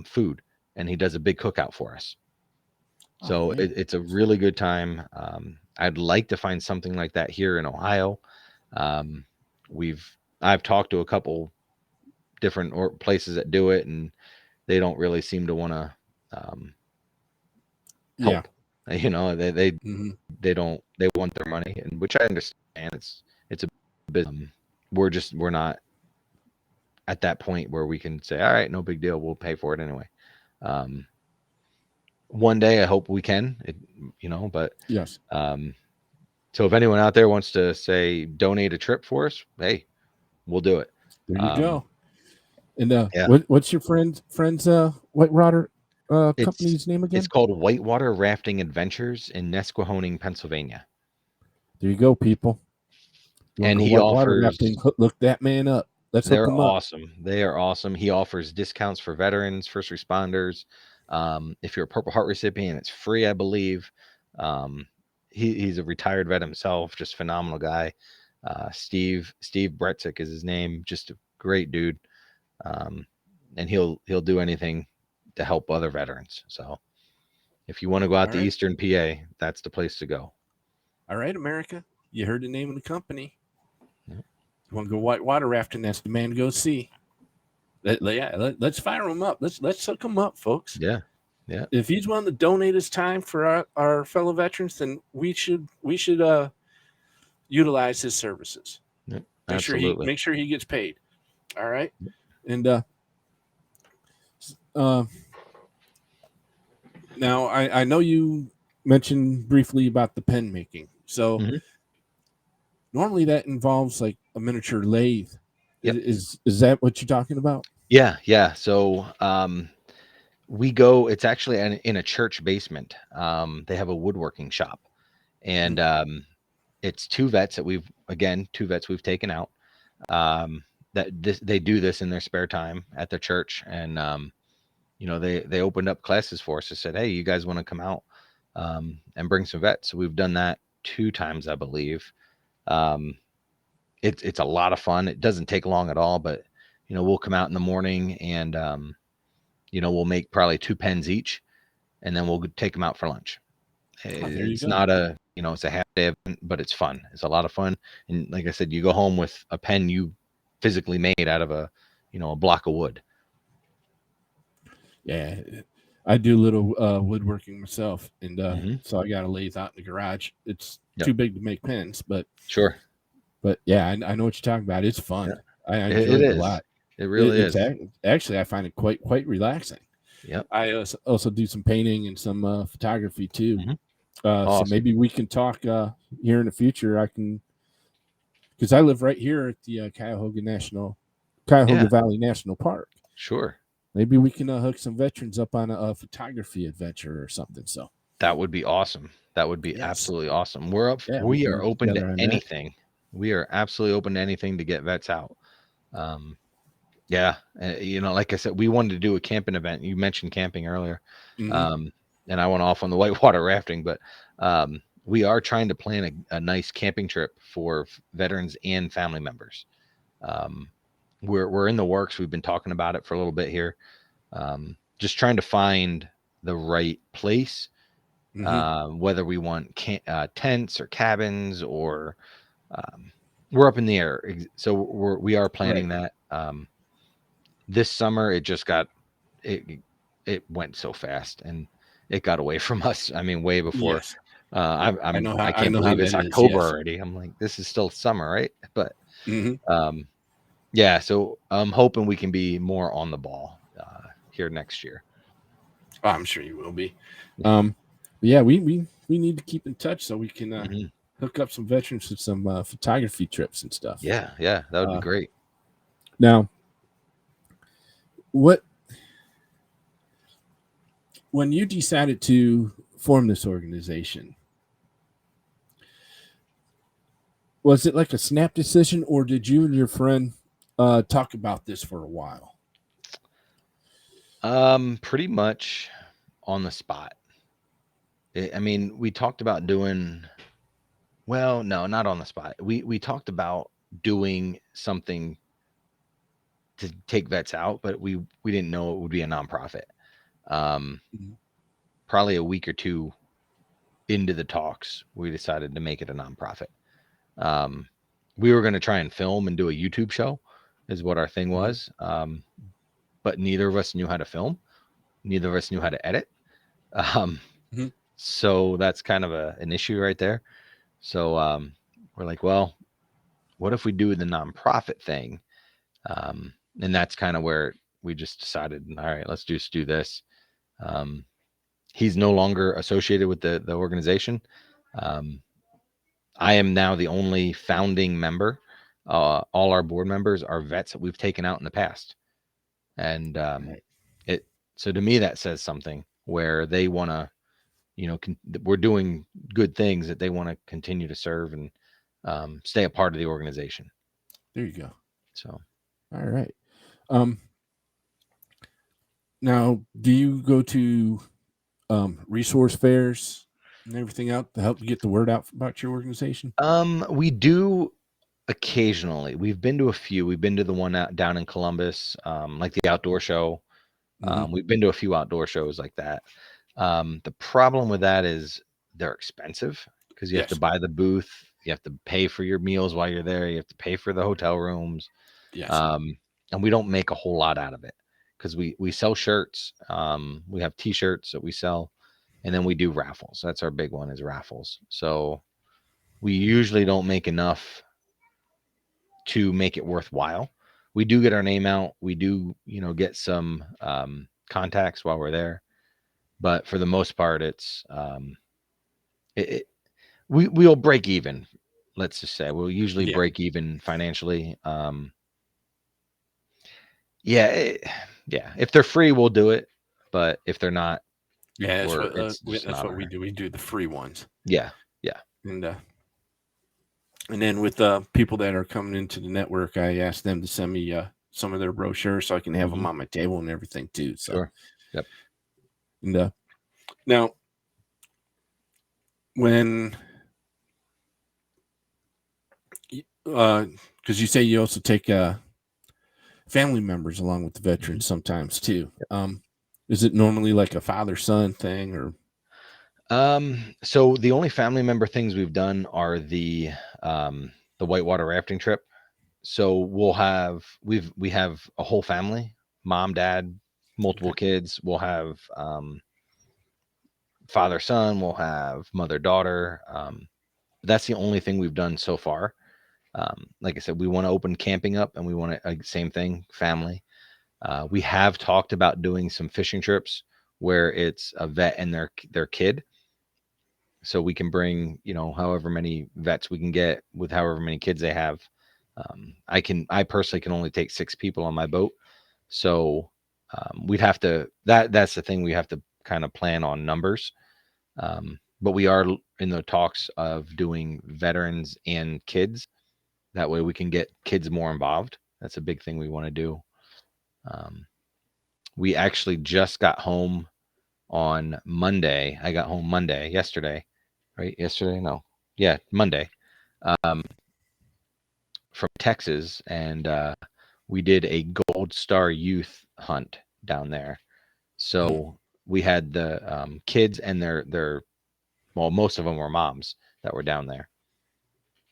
food, and he does a big cookout for us. So it's a really good time. I'd like to find something like that here in Ohio. I've talked to a couple different places that do it, and they don't really seem to want to help. They don't, they want their money, and which I understand. It's a business. We're not at that point where we can say, all right, no big deal, we'll pay for it anyway. One day I hope we can, but yes. So if anyone out there wants to say donate a trip for us, hey, we'll do it. There you go. And what's your friend's whitewater company's name again? It's called Whitewater Rafting Adventures in Nesquehoning, Pennsylvania. There you go, people. And he offers rafting, look that man up. They're awesome. They are awesome. He offers discounts for veterans, first responders. If you're a Purple Heart recipient, it's free, I believe. He's a retired vet himself, just phenomenal guy. Steve Bretzik is his name, just a great dude. And he'll do anything to help other veterans. So if you want to go out to Eastern PA, that's the place to go. All right, America, you heard the name of the company. Yep. You want to go whitewater rafting? That's the man to go see. Let's fire him up. Let's hook him up, folks. Yeah. If he's willing to donate his time for our fellow veterans, then we should utilize his services. Absolutely. make sure he gets paid. All right. And uh, now I know you mentioned briefly about the pen making. So Mhm. normally that involves like a miniature lathe. Yep. Is that what you're talking about? Yeah, yeah. So we go. It's actually in a church basement. They have a woodworking shop, and it's two vets we've taken out. Um, they do this in their spare time at their church, and they opened up classes for us. They said, "Hey, you guys want to come out and bring some vets?" So we've done that 2 times, I believe. Um, it's a lot of fun. It doesn't take long at all, but we'll come out in the morning and we'll make probably 2 pens each, and then we'll take them out for lunch. Oh, there you It's go. not it's a half day event, but it's fun. It's a lot of fun. And like I said, you go home with a pen you physically made out of a block of wood. Yeah, I do a little woodworking myself, and Hmm. so I got a lathe out in the garage. It's Yep. too big to make pens, Sure. but yeah, I know what you're talking about. It's Yeah. fun. I It enjoy it a is. lot. It really It's is. actually I find it quite relaxing. Yep. I also do some painting and some photography too. Hmm. So Awesome. maybe we can talk here in the future. I can because I live right here at the Cuyahoga Yeah. Valley National Park. Sure. Maybe we can hook some veterans up on a photography adventure or something. So That would be awesome. That would be yes, absolutely awesome. yeah, we We can are work open to together on that. anything. We are absolutely open to anything to get vets out. Um, yeah, like I said, we wanted to do a camping event. You mentioned camping earlier, Hmm. um, and I went off on the whitewater rafting, but we are trying to plan a nice camping trip for veterans and family members. Um, we're in the works. We've been talking about it for a little bit here. Just trying to find the right place, Hmm. whether we want tents or cabins or we're up in the air. So we are Right. planning that. This summer it it went so fast and it got away from us. I mean, way before. Yes. I I can't know how believe it's that is. October Yes. already. I'm like, this is still summer, right? But Hmm. um, yeah. So I'm hoping we can be more on the ball here next year. Oh, I'm sure you will be. Um, but yeah, we need to keep in touch so we can Hmm. hook up some veterans with some photography trips and stuff. Yeah, yeah, that would be Uh, great. now, what when you decided to form this organization, was it like a snap decision, or did you and your friend talk about this for a while? Pretty much on the spot. I mean, we talked about doing well, no, not on the spot. We talked about doing something to take vets out, but we didn't know it would be a nonprofit. Um, Mhm. Probably a week or two into the talks, we decided to make it a nonprofit. Um, we were going to try and film and do a YouTube show, is what our thing Mhm. was. But neither of us knew how to film. Neither of us knew how to edit. Um, Mhm. so that's kind of an issue right there. So we're like, well, what if we do the nonprofit thing? And that's kind of where we just decided, all right, just do this. Um, he's no longer associated with the organization. Um, I am now the only founding member. All our board members are vets that we've taken out in the past, and Right. it. So to me, that says something where they want to, we're doing good things that they want to continue to serve and stay a part of the organization. There you go. So All right. Um, now, do you go to resource fairs and everything out to help get the word out about your organization? we do occasionally. We've been to a few. We've been to the one out down in Columbus, like the outdoor show. Hmm. We've been to a few outdoor shows like that. The problem with that is they're expensive because you have to Yes. buy the booth, you have to pay for your meals while you're there, you have to pay for the hotel rooms, Yes. um, and we don't make a whole lot out of it because we sell shirts, we have T-shirts that we sell, and then we do raffles. That's our big one is raffles. So we usually don't make enough to make it worthwhile. We do get our name out. We do, get some contacts while we're there, but for the most part, it's we'll break even. Let's just say we'll usually break even financially. Yeah, if they're free, we'll do it, but if they're not, Yeah, it's just that's not what we do. We do the free ones. Yeah. And then with people that are coming into the network, I ask them to send me some of their brochures so I can have them on my table and everything too. So, Sure. Yep. And now, when because you say you also take family members along with the veterans sometimes too. Is it normally like a father-son thing, or? So the only family member things we've done are the whitewater rafting trip. So we have a whole family, mom, dad, multiple kids. We'll have father, son, we'll have mother, daughter. That's the only thing we've done so far. Like I said, we want to open camping up, and we want to same thing, family. We have talked about doing some fishing trips where it's a vet and their kid. So we can bring, however many vets we can get with however many kids they have. I personally can only take 6 people on my boat. So we'd have to, that's the thing, we have to kind of plan on numbers. But we are in the talks of doing veterans and kids. That way we can get kids more involved. That's a big thing we want to do. We actually just got home on Monday. I got home yesterday, right? Yesterday? No. Yeah, Monday. From Texas, and we did a Gold Star Youth hunt down there. So we had the kids and their well, most of them were moms that were down there.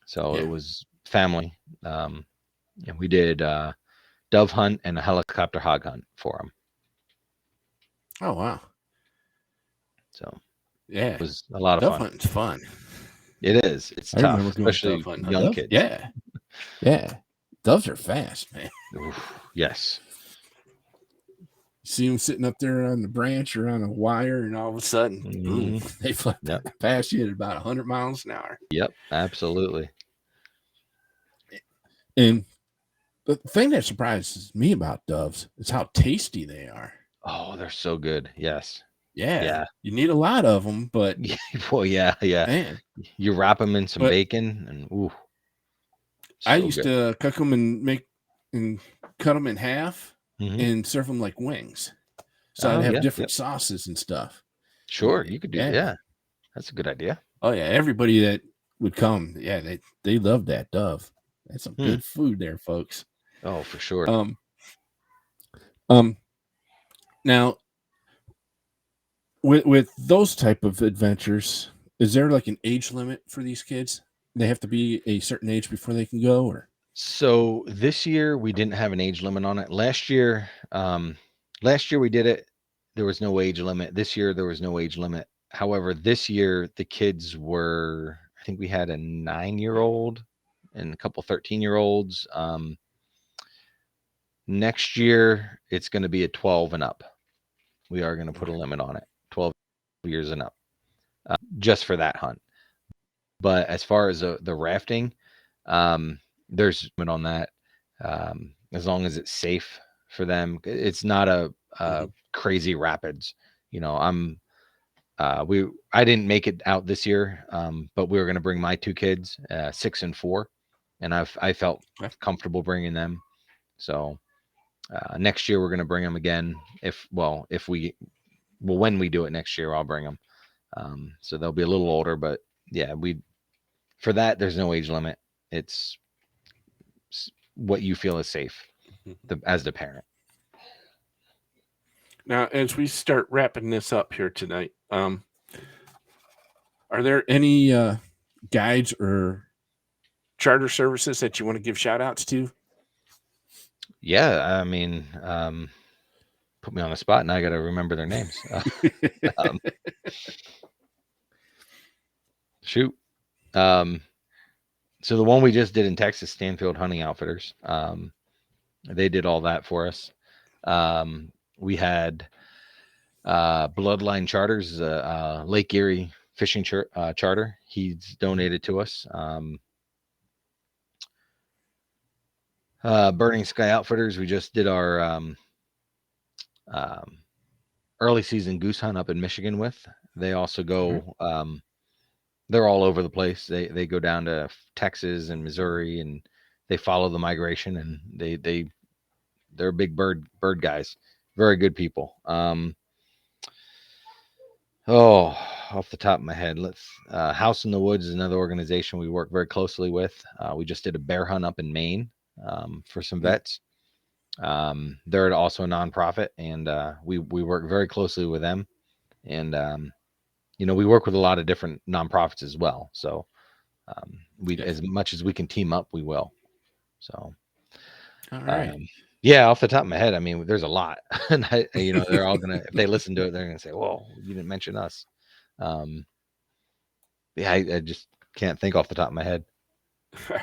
So it was family. And we did dove hunt and a helicopter hog hunt for them. Oh wow! So yeah, it was a lot of dove fun. hunting's fun. It is. It's I tough, remember going especially dove young dove? kids. Yeah. Doves are fast, man. Oof, yes. See them sitting up there on the branch or on a wire, and all of a sudden, boom, they fly past you at about 100 miles an hour. Yep, absolutely. And the thing that surprises me about doves is how tasty they are. Oh, they're so good. Yes. Yeah. You need a lot of them, but well, yeah. man, You wrap them in some bacon, and ooh. I used to cook them and cut them in half and serve them like wings. So I'd have different sauces and stuff. Sure, you could do that. Yeah, that's a good idea. Oh yeah, everybody that would come, they love that dove. That's some good food there, folks. Oh, for sure. Now with those type of adventures, is there like an age limit for these kids? They have to be a certain age before they can go, or? So this year we didn't have an age limit on it. Last year we did it. There was no age limit. This year there was no age limit. However, this year the kids were, I think we had a 9-year-old and a couple 13-year-olds. Next year it's going to be a 12 and up. We are going to put a limit on it, 12 years and up, just for that hunt. But as far as the rafting, there's a limit on that. As long as it's safe for them, it's not a crazy rapids. I didn't make it out this year, but we were going to bring my 2 kids, 6 and 4, and I felt comfortable bringing them. So next year we're going to bring them again. When we do it next year, I'll bring them. So they'll be a little older, but yeah, for that there's no age limit. It's what you feel is safe as the parent. Now, as we start wrapping this up here tonight, are there any guides or charter services that you want to give shout outs to? Yeah, I mean, put me on the spot and I got to remember their names. Shoot. So the one we just did in Texas, Stanfield Hunting Outfitters, they did all that for us. We had Bloodline Charters, Lake Erie fishing charter. He's donated to us. Burning Sky Outfitters, we just did our um, early season goose hunt up in Michigan with. They also go, they're all over the place. They go down to Texas and Missouri, and they follow the migration, and they're big bird guys. Very good people. Off the top of my head, let's House in the Woods is another organization we work very closely with. We just did a bear hunt up in Maine for some vets. They're also a nonprofit, and we work very closely with them. And we work with a lot of different nonprofits as well. So we, as much as we can team up, we will. So, All right. yeah, off the top of my head, I mean, there's a lot, and they're all gonna, if they listen to it, they're gonna say, "Well, you didn't mention us." Yeah, I just can't think off the top of my head.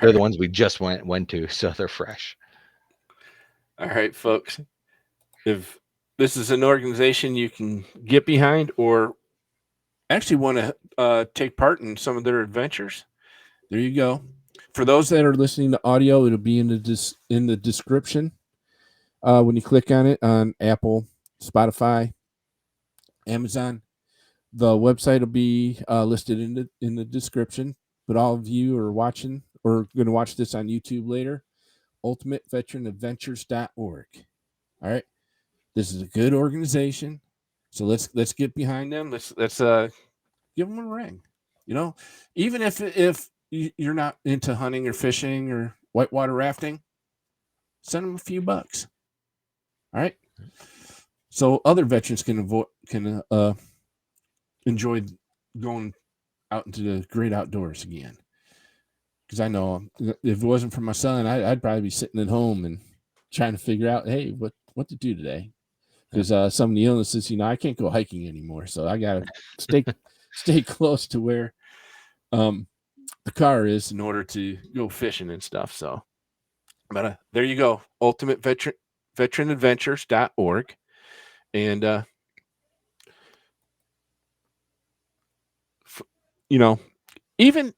They're the ones we just went to, so they're fresh. All right, folks. If this is an organization you can get behind or actually want to take part in some of their adventures, there you go. For those that are listening to audio, it'll be in the description when you click on it on Apple, Spotify, Amazon. The website will be listed in the description. But all of you are watching or going to watch this on YouTube later. UltimateVeteranAdventures.org. All right, this is a good organization, so let's get behind them. Let's give them a ring. Even if you're not into hunting or fishing or whitewater rafting, send them a few bucks. All right, so other veterans can enjoy going out into the great outdoors again. Because I know if it wasn't for my son, I'd probably be sitting at home and trying to figure out, hey, what to do today. Because some of the illnesses, I can't go hiking anymore, so I gotta stay close to where the car is in order to go fishing and stuff. So, but there you go, UltimateVeteranAdventures.org, and even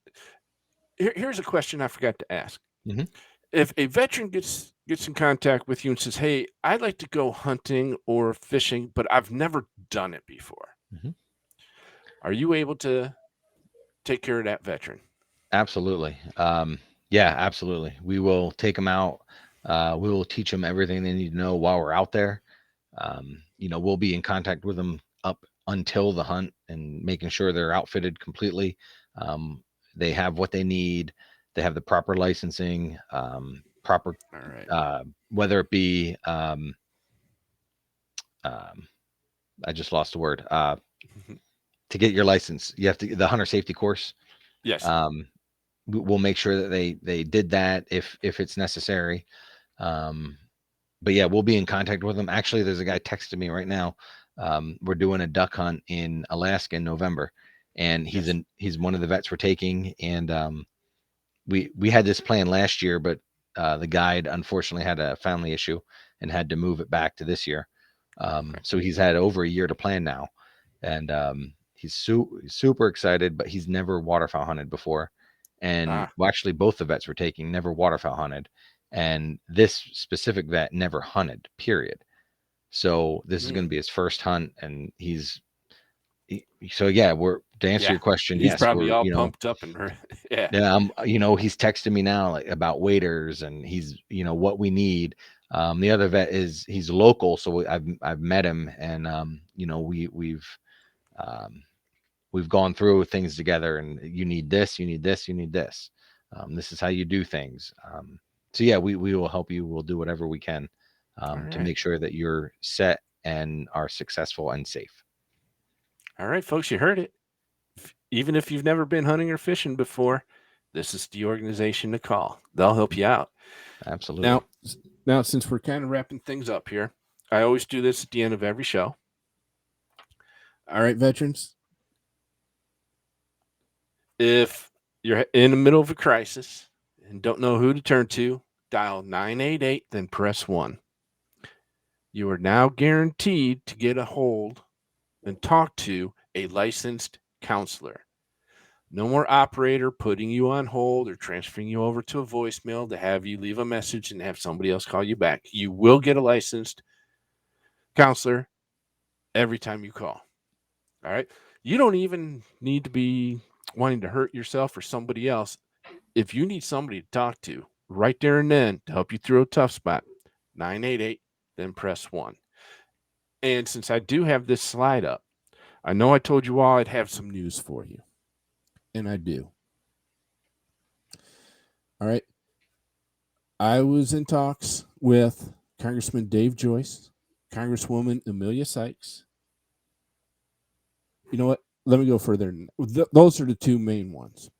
here's a question I forgot to ask. Mm-hmm. If a veteran gets in contact with you and says, "Hey, I'd like to go hunting or fishing, but I've never done it before," are you able to take care of that veteran? Absolutely. Yeah, absolutely. We will take them out. We will teach them everything they need to know while we're out there. We'll be in contact with them up until the hunt and making sure they're outfitted completely. They have what they need. They have the proper licensing, proper, All right. whether it be, I just lost the word. To get your license, you have to the hunter safety course. Yes. We'll make sure that they did that if it's necessary. But yeah, we'll be in contact with them. Actually, there's a guy texting me right now. We're doing a duck hunt in Alaska in November, and he's one of the vets we're taking. And we had this plan last year, but the guide unfortunately had a family issue and had to move it back to this year. So he's had over a year to plan now, and he's super excited, but he's never waterfowl hunted before. And well, actually, both the vets we're taking never waterfowl hunted, and this specific vet never hunted. Period. So this is going to be his first hunt, and so yeah. We're to answer your question. He's Yes, probably we're all pumped up and yeah. Yeah, he's texting me now like about waiters and he's what we need. The other vet he's local, so I've met him, and we've gone through things together, and you need this, you need this, you need this. This is how you do things. So yeah, we will help you. We'll do whatever we can to make sure that you're set and are successful and safe. All right, folks, you heard it. Even if you've never been hunting or fishing before, this is the organization to call. They'll help you out. Absolutely. Now, since we're kind of wrapping things up here, I always do this at the end of every show. All right, veterans. If you're in the middle of a crisis, and don't know who to turn to, dial 988, then press 1. You are now guaranteed to get a hold and talk to a licensed counselor. No more operator putting you on hold or transferring you over to a voicemail to have you leave a message and have somebody else call you back. You will get a licensed counselor every time you call. All right. You don't even need to be wanting to hurt yourself or somebody else. If you need somebody to talk to right there and then to help you through a tough spot, 988, then press 1. And since I do have this slide up, I know I told you all I'd have some news for you. And I do. All right. I was in talks with Congressman Dave Joyce, Congresswoman Amelia Sykes. You know what? Let me go further. Those are the two main ones.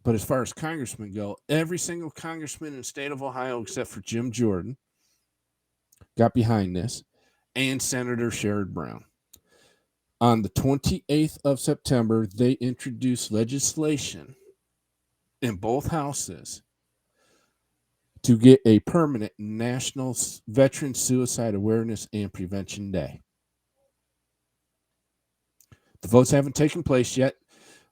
But as far as congressmen go, every single congressman in the state of Ohio, except for Jim Jordan, got behind this, and Senator Sherrod Brown. On the 28th of September, they introduced legislation in both houses to get a permanent National Veteran Suicide Awareness and Prevention Day. The votes haven't taken place yet.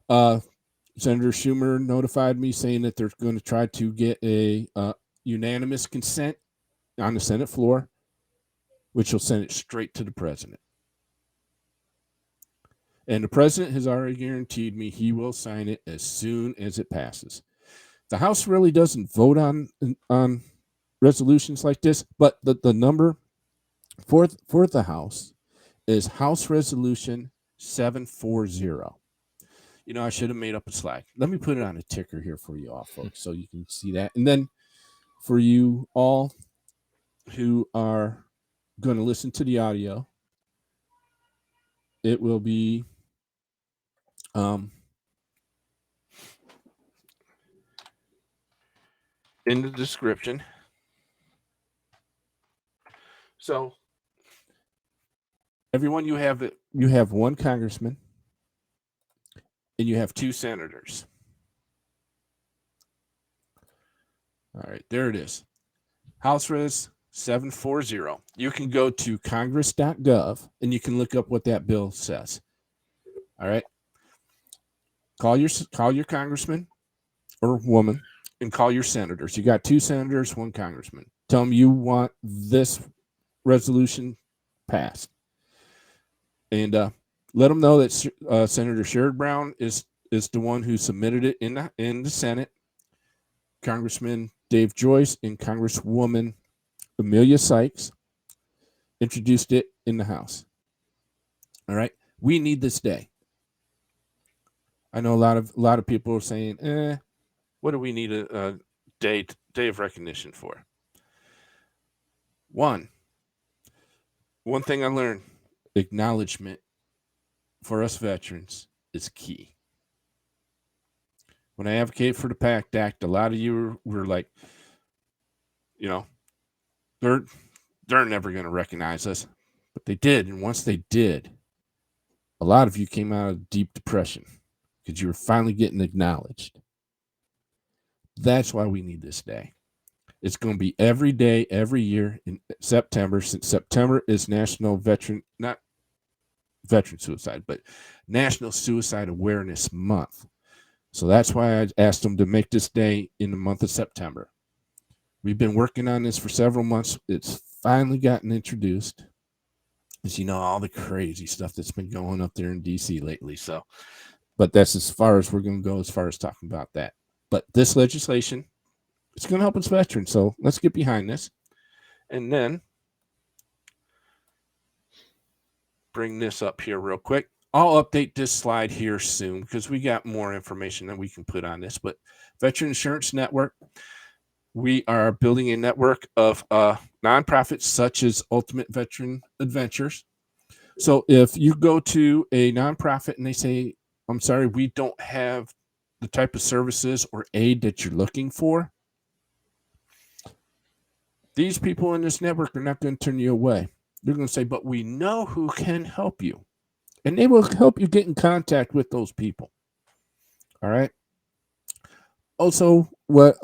Senator Schumer notified me saying that they're going to try to get a unanimous consent on the Senate floor, which will send it straight to the president. And the president has already guaranteed me he will sign it as soon as it passes. The House really doesn't vote on resolutions like this, but the number for the House is House Resolution 740. You know, I should have made up a slide. Let me put it on a ticker here for you all, folks, so you can see that. And then for you all who are going to listen to the audio, it will be in the description. So, everyone, you have one congressman and you have 2 senators. All right, there it is. House Res 740. You can go to congress.gov and you can look up what that bill says. All right. Call your congressman or woman and call your senators. You got 2 senators, 1 congressman. Tell them you want this resolution passed. And let them know that Senator Sherrod Brown is the one who submitted it in the Senate. Congressman Dave Joyce and Congresswoman Amelia Sykes introduced it in the House. All right. We need this day. I know a lot of people are saying, what do we need a day of recognition for? One thing I learned, acknowledgement for us veterans is key. When I advocate for the PACT Act, a lot of you were like, you know, they're never going to recognize us. But they did. And once they did, a lot of you came out of deep depression because you were finally getting acknowledged. That's why we need this day. It's going to be every day, every year in September, since September is not veteran suicide, but National Suicide Awareness Month. So that's why I asked them to make this day in the month of September. We've been working on this for several months. It's finally gotten introduced. As you know, all the crazy stuff that's been going up there in DC lately. So, but that's as far as we're going to go as far as talking about that. But this legislation, it's going to help us veterans. So let's get behind this. And then bring this up here real quick. I'll update this slide here soon because we got more information that we can put on this. But Veteran Insurance Network, we are building a network of nonprofits such as Ultimate Veteran Adventures. So if you go to a nonprofit and they say, I'm sorry, we don't have the type of services or aid that you're looking for, these people in this network are not going to turn you away. They're going to say, but we know who can help you. And they will help you get in contact with those people. All right. Also, what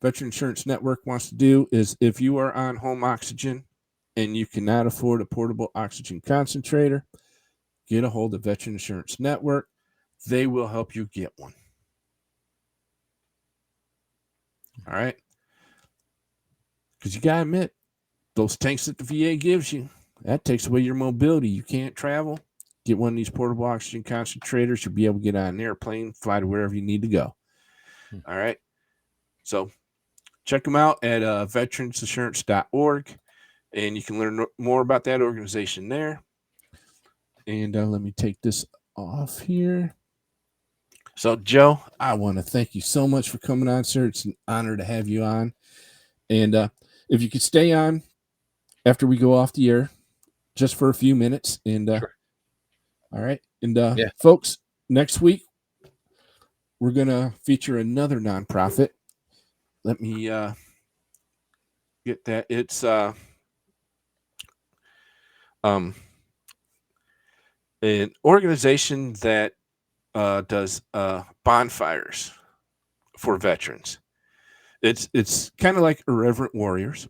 Veteran Insurance Network wants to do is, if you are on home oxygen and you cannot afford a portable oxygen concentrator, get a hold of Veteran Insurance Network. They will help you get one. All right? Because you got to admit, those tanks that the VA gives you, that takes away your mobility. You can't travel. Get one of these portable oxygen concentrators. You'll be able to get on an airplane, fly to wherever you need to go. All right? So check them out at veteransinsurance.org, and you can learn more about that organization there. And let me take this off here. So, Joe, I want to thank you so much for coming on, sir. It's an honor to have you on. And if you could stay on after we go off the air just for a few minutes. And Sure. All right. And folks, next week, we're going to feature another nonprofit. Let me get that. It's an organization that does bonfires for veterans. It's kind of like Irreverent Warriors,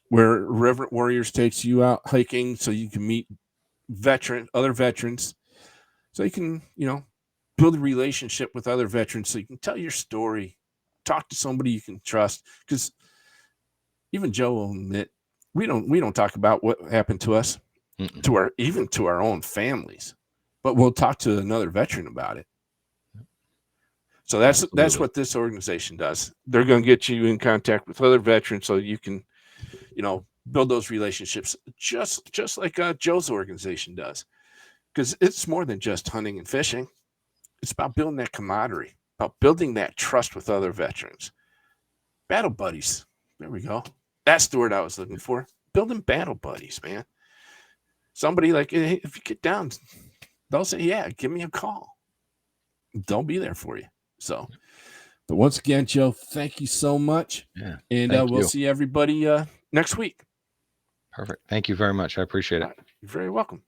where Irreverent Warriors takes you out hiking so you can meet other veterans, so you can, build a relationship with other veterans, so you can tell your story, talk to somebody you can trust. Because even Joe will admit, we don't talk about what happened to us, to our own families, but we'll talk to another veteran about it. So that's what this organization does. They're going to get you in contact with other veterans so you can, build those relationships just like Joe's organization does. Because it's more than just hunting and fishing. It's about building that camaraderie, about building that trust with other veterans. Battle buddies. There we go. That's the word I was looking for. Building battle buddies, man. Somebody like, hey, if you get down, they'll say, yeah, give me a call. They'll be there for you. So, but once again, Joe, thank you so much. Yeah. And we'll see everybody next week. Perfect. Thank you very much. I appreciate it. You're very welcome.